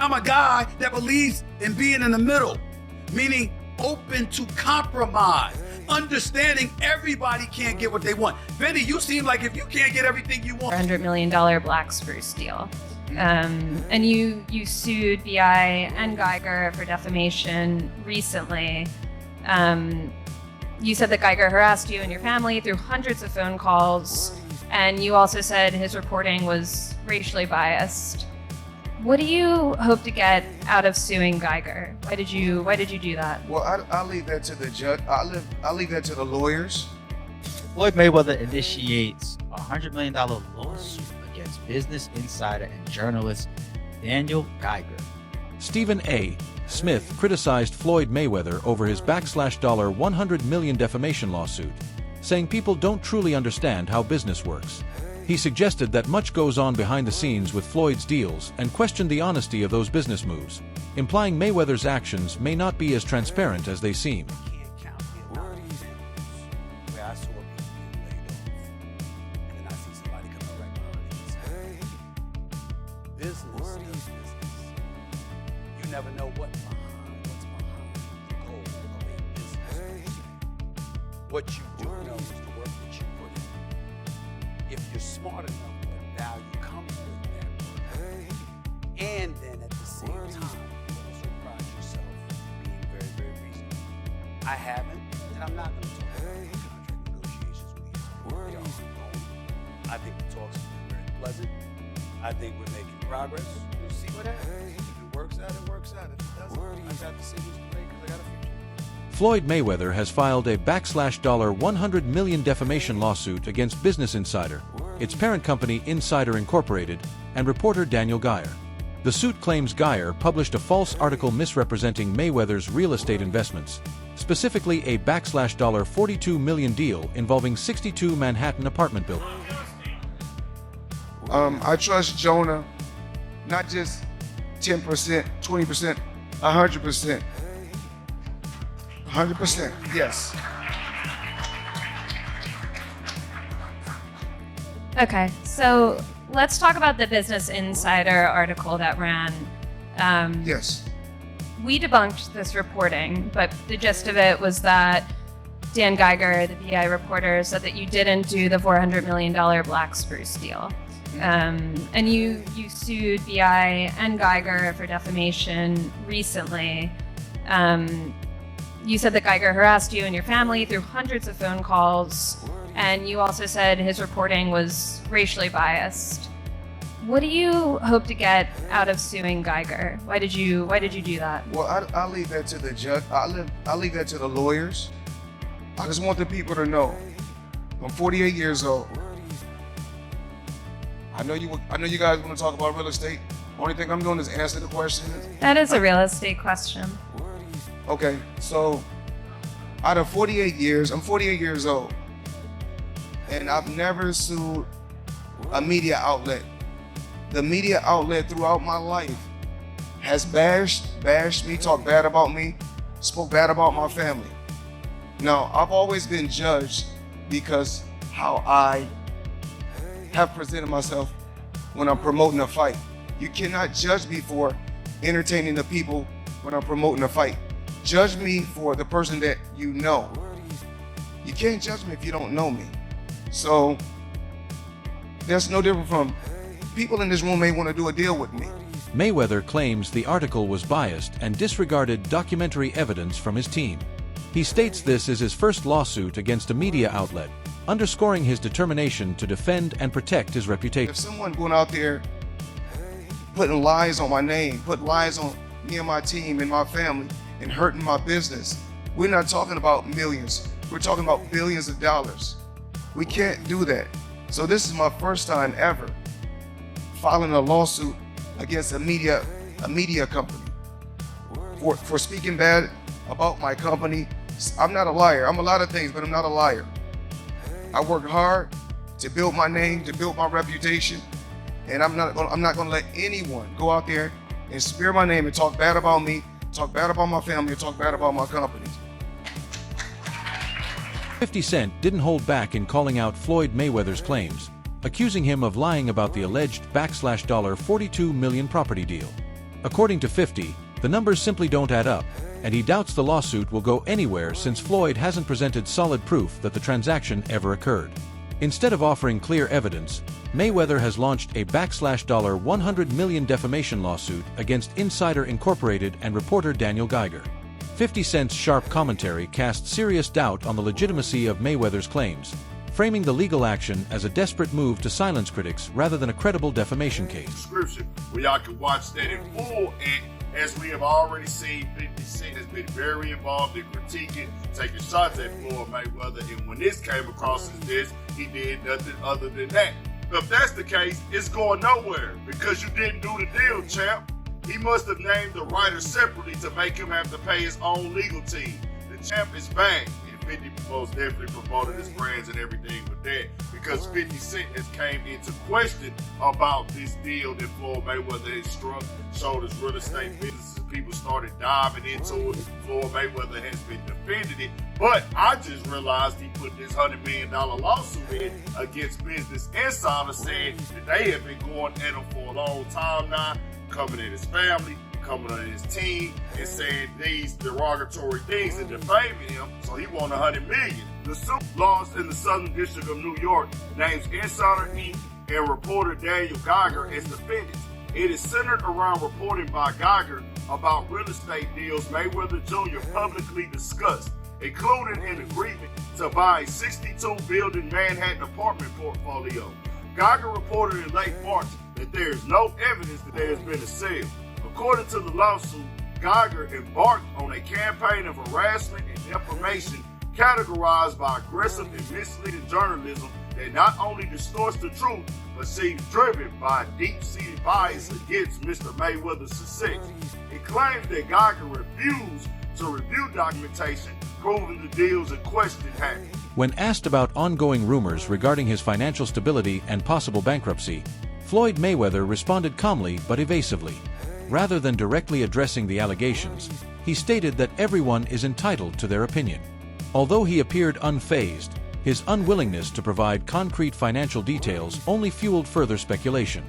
I'm a guy that believes in being in the middle, meaning open to compromise, understanding everybody can't get what they want. Benny, you seem like if you can't get everything you want. $100 million black spruce deal. And you sued BI and Geiger for defamation recently. You said that Geiger harassed you and your family through hundreds of phone calls, and you also said his reporting was racially biased. What do you hope to get out of suing Geiger? Why did you do that? Well, I'll leave that to the judge. I'll leave that to the lawyers. Floyd Mayweather initiates a $100 million lawsuit against Business Insider and journalist Daniel Geiger. Stephen A. Smith criticized Floyd Mayweather over his $100 million defamation lawsuit, saying people don't truly understand how business works. He suggested that much goes on behind the scenes with Floyd's deals and questioned the honesty of those business moves, implying Mayweather's actions may not be as transparent as they seem. You never know what's behind the goal of a business. What you do know is the work that you put in. If you're smart enough, what value comes with that work. And then at the same time, you also pride yourself being very, very reasonable. I haven't, and I'm not going to talk about the contract negotiations with you. They are ongoing. I think the talks have been very pleasant. I think we're making progress. We'll see what happens. If it works out, it works out. If it doesn't, I got decisions to make because I got a future. Floyd Mayweather has filed a $100 million defamation lawsuit against Business Insider, its parent company Insider Incorporated, and reporter Daniel Geiger. The suit claims Geiger published a false article misrepresenting Mayweather's real estate investments, specifically a $42 million deal involving 62 Manhattan apartment buildings. I trust Jonah, not just 10%, 20%, 100%. 100%, yes. Okay, so let's talk about the Business Insider article that ran. Yes. We debunked this reporting, but the gist of it was that Dan Geiger, the BI reporter, said that you didn't do the $400 million black spruce deal. And you sued BI and Geiger for defamation recently. You said that Geiger harassed you and your family through hundreds of phone calls, and you also said his reporting was racially biased. What do you hope to get out of suing Geiger? Why did you do that? Well, I'll leave that to the judge. I'll leave that to the lawyers. I just want the people to know, I'm 48 years old. I know you guys want to talk about real estate. Only thing I'm doing is answer the questions. That is a real estate question. Okay, so out of 48 years, I'm 48 years old, and I've never sued a media outlet. The media outlet throughout my life has bashed me, talked bad about me, spoke bad about my family. Now, I've always been judged because how I have presented myself when I'm promoting a fight. You cannot judge me for entertaining the people when I'm promoting a fight. Judge me for the person that you know. You can't judge me if you don't know me. So that's no different from people in this room may want to do a deal with me. Mayweather claims the article was biased and disregarded documentary evidence from his team. He states this is his first lawsuit against a media outlet, underscoring his determination to defend and protect his reputation. If someone going out there putting lies on my name, put lies on me and my team and my family and hurting my business, we're not talking about millions. We're talking about billions of dollars. We can't do that. So this is my first time ever filing a lawsuit against a media company for speaking bad about my company. I'm not a liar. I'm a lot of things, but I'm not a liar. I work hard to build my name, to build my reputation, and I'm not gonna let anyone go out there and smear my name and talk bad about me, talk bad about my family, and talk bad about my company. 50 Cent didn't hold back in calling out Floyd Mayweather's claims, accusing him of lying about the alleged $42 million property deal. According to 50, the numbers simply don't add up, and he doubts the lawsuit will go anywhere since Floyd hasn't presented solid proof that the transaction ever occurred. Instead of offering clear evidence, Mayweather has launched a $100 million defamation lawsuit against Insider Incorporated and reporter Daniel Geiger. 50 Cent's sharp commentary cast serious doubt on the legitimacy of Mayweather's claims, framing the legal action as a desperate move to silence critics rather than a credible defamation case. Description where y'all can watch that in full, and as we have already seen, 50 Cent has been very involved in critiquing, taking shots at Floyd Mayweather, and when this came across his desk, he did nothing other than that. If that's the case, it's going nowhere because you didn't do the deal, champ. He must have named the writer separately to make him have to pay his own legal team. The champ is bang. 50 most definitely promoted his brands and everything with that, because 50 Cent has came into question about this deal that Floyd Mayweather has struck, showed his real estate businesses. People started diving into it. Floyd Mayweather has been defending it, but I just realized he put this $100 million lawsuit in against Business Insider, saying that they have been going at him for a long time now, coming at his family, coming on his team, and saying these derogatory things and defaming him, so he won $100 million. The suit launched in the Southern District of New York names Insider Inc. and reporter Daniel Geiger as defendants. It is centered around reporting by Geiger about real estate deals Mayweather Jr. publicly discussed, including an agreement to buy a 62-building Manhattan apartment portfolio. Geiger reported in late March that there is no evidence that there has been a sale. According to the lawsuit, Geiger embarked on a campaign of harassment and defamation categorized by aggressive and misleading journalism that not only distorts the truth, but seems driven by a deep-seated bias against Mr. Mayweather's success. It claims that Geiger refused to review documentation proving the deals in question happened. When asked about ongoing rumors regarding his financial stability and possible bankruptcy, Floyd Mayweather responded calmly but evasively. Rather than directly addressing the allegations, he stated that everyone is entitled to their opinion. Although he appeared unfazed, his unwillingness to provide concrete financial details only fueled further speculation.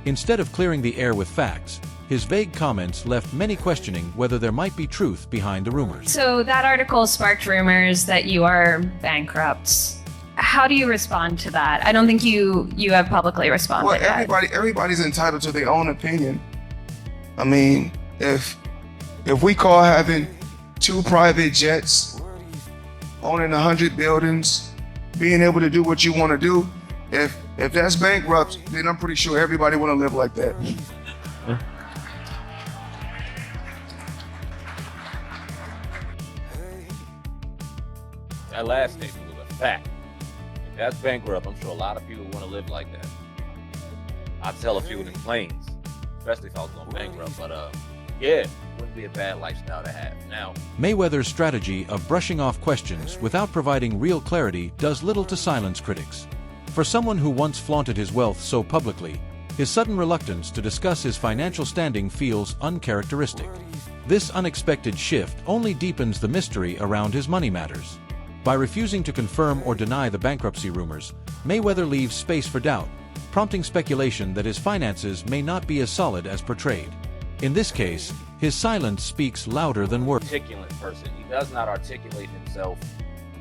Instead of clearing the air with facts, his vague comments left many questioning whether there might be truth behind the rumors. So that article sparked rumors that you are bankrupt. How do you respond to that? I don't think you have publicly responded. Well, everybody's entitled to their own opinion. I mean, if we call having 2 private jets, owning 100 buildings, being able to do what you want to do, if that's bankrupt, then I'm pretty sure everybody want to live like that. That last statement was a fact. If that's bankrupt, I'm sure a lot of people want to live like that. I'd tell a few of them planes, especially if I was going bankrupt, but yeah, wouldn't be a bad lifestyle to have. Now, Mayweather's strategy of brushing off questions without providing real clarity does little to silence critics. For someone who once flaunted his wealth so publicly, his sudden reluctance to discuss his financial standing feels uncharacteristic. This unexpected shift only deepens the mystery around his money matters. By refusing to confirm or deny the bankruptcy rumors, Mayweather leaves space for doubt, prompting speculation that his finances may not be as solid as portrayed. In this case, his silence speaks louder than words. Articulate person. He does not articulate himself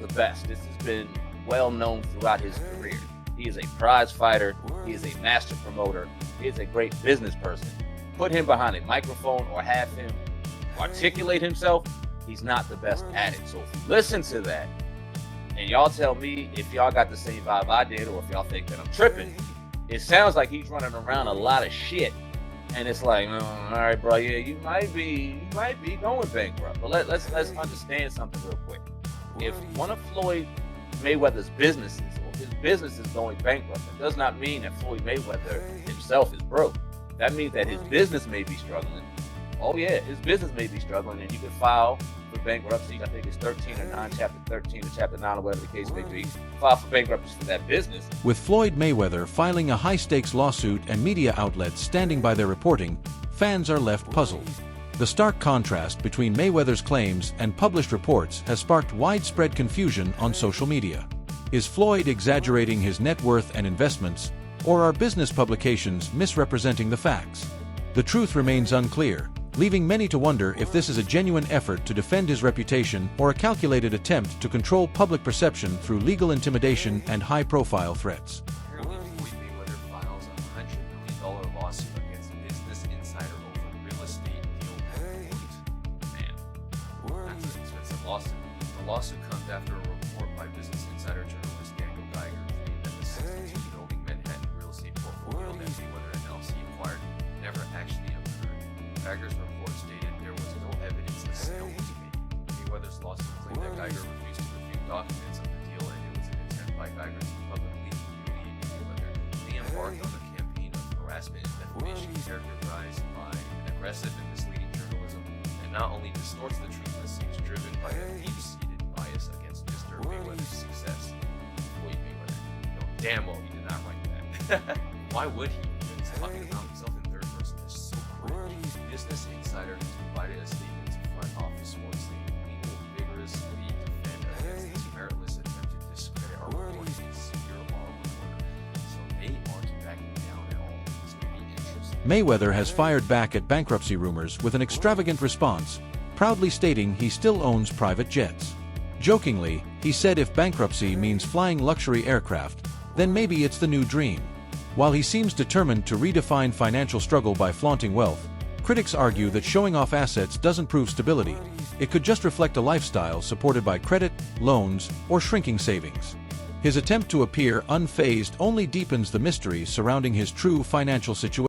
the best. This has been well known throughout his career. He is a prize fighter. He is a master promoter. He is a great business person. Put him behind a microphone or have him articulate himself, he's not the best at it. So if you listen to that, and y'all tell me if y'all got the same vibe I did, or if y'all think that I'm tripping, it sounds like he's running around a lot of shit. And it's like, all right, bro, yeah, you might be going bankrupt. But let's understand something real quick. If one of Floyd Mayweather's businesses, or his business is going bankrupt, it does not mean that Floyd Mayweather himself is broke. That means that his business may be struggling. Oh yeah, his business may be struggling, and you can file for bankruptcy. I think it's 13 or 9, chapter 13 or chapter 9, or whatever the case may be. File for bankruptcy for that business. With Floyd Mayweather filing a high-stakes lawsuit and media outlets standing by their reporting, fans are left puzzled. The stark contrast between Mayweather's claims and published reports has sparked widespread confusion on social media. Is Floyd exaggerating his net worth and investments, or are business publications misrepresenting the facts? The truth remains unclear, leaving many to wonder if this is a genuine effort to defend his reputation or a calculated attempt to control public perception through legal intimidation and high-profile threats. Apparently, Floyd Mayweather files a $100 million lawsuit against Business Insider over real estate deal with Man. That's an expensive lawsuit. The lawsuit comes after a report by Business Insider journalist Daniel Geiger claimed that the 62-building Manhattan real estate portfolio that Mayweather announced he acquired never actually occurred. Geiger's report stated there was no evidence the sale was made. Mayweather's lawsuit claimed that Geiger refused to review documents of the deal and it was an attempt by Geiger to publicly humiliate Mayweather. They embarked on a campaign of harassment and defamation characterized by aggressive and misleading journalism and not only distorts the truth but seems driven by a deep-seated bias against Mr. Mayweather's success. Floyd Mayweather. No, damn well he did not write that. Why would he? He's talking about himself in third person. It's so cringe. Business Insider has provided a statement to Front Office Sports saying we will vigorously defend against this meritless attempt to discredit our reporting and secure our reporter. So they aren't backing down at all. It's going to be interesting. Mayweather has fired back at bankruptcy rumors with an extravagant response, proudly stating he still owns private jets. Jokingly, he said if bankruptcy means flying luxury aircraft, then maybe it's the new dream. While he seems determined to redefine financial struggle by flaunting wealth, critics argue that showing off assets doesn't prove stability. It could just reflect a lifestyle supported by credit, loans, or shrinking savings. His attempt to appear unfazed only deepens the mystery surrounding his true financial situation.